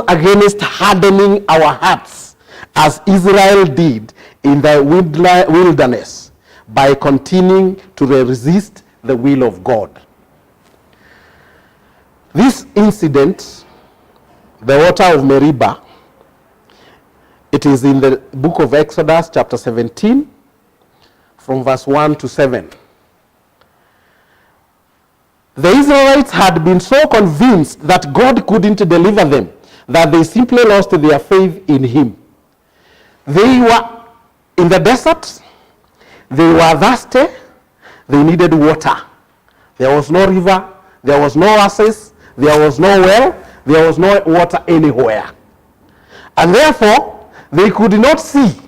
against hardening our hearts as Israel did in the wilderness by continuing to resist the will of God. This incident, the water of Meribah, it is in the book of Exodus chapter 17 from verse 1 to 7. The Israelites had been so convinced that God couldn't deliver them that they simply lost their faith in him. They were in the desert, they were thirsty, they needed water. There was no river, there was no oasis, there was no well, there was no water anywhere. And therefore, they could not see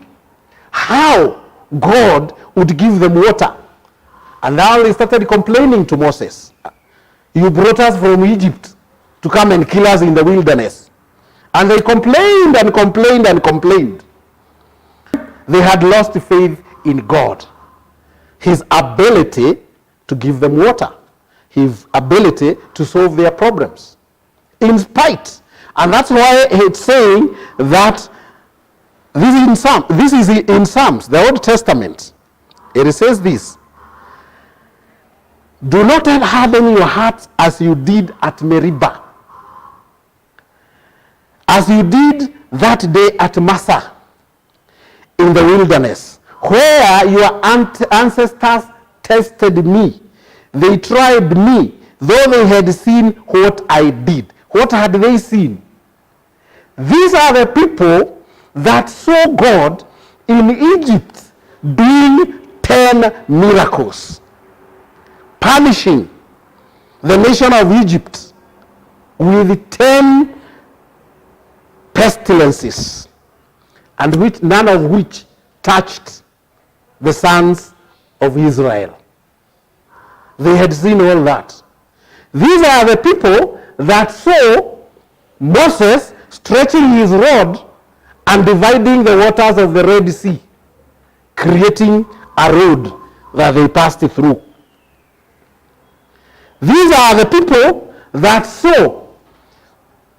how God would give them water. And now they started complaining to Moses. You brought us from Egypt to come and kill us in the wilderness. And they complained and complained and complained. They had lost faith in God, his ability to give them water, his ability to solve their problems. In spite. And that's why it's saying that this is in Psalms, the Old Testament. It says this: do not harden your hearts as you did at Meribah, as you did that day at Massah in the wilderness, where your ancestors tested me. They tried me, though they had seen what I did. What had they seen? These are the people that saw God in Egypt doing 10 miracles, punishing the nation of Egypt with 10 pestilences, and which none of which touched the sons of Israel. They had seen all that. These are the people that saw Moses stretching his rod and dividing the waters of the Red Sea, creating a road that they passed through. These are the people that saw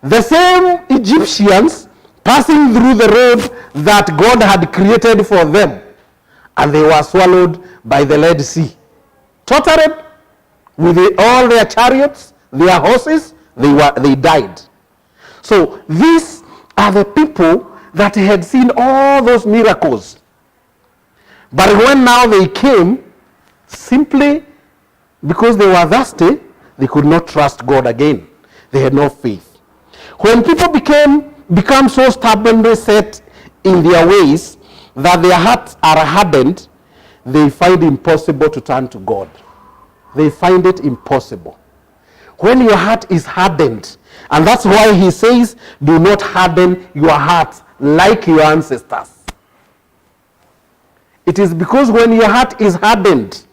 the same Egyptians passing through the road that God had created for them, and they were swallowed by the Red Sea. Totally, with all their chariots, their horses, they died. So these are the people that had seen all those miracles. But when now they came, simply because they were thirsty, they could not trust God again. They had no faith. When people become so stubbornly set in their ways that their hearts are hardened, they find it impossible to turn to God. They find it impossible. When your heart is hardened, and that's why he says, do not harden your hearts like your ancestors. It is because when your heart is hardened,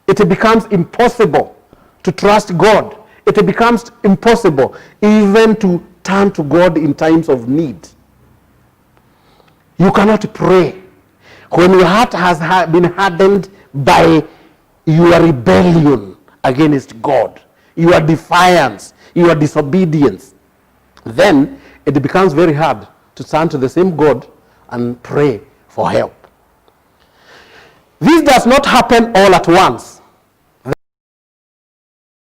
it becomes impossible to trust God. It becomes impossible even to turn to God in times of need. You cannot pray when your heart has been hardened by your rebellion against God, your defiance, your disobedience. Then it becomes very hard to turn to the same God and pray for help. This does not happen all at once.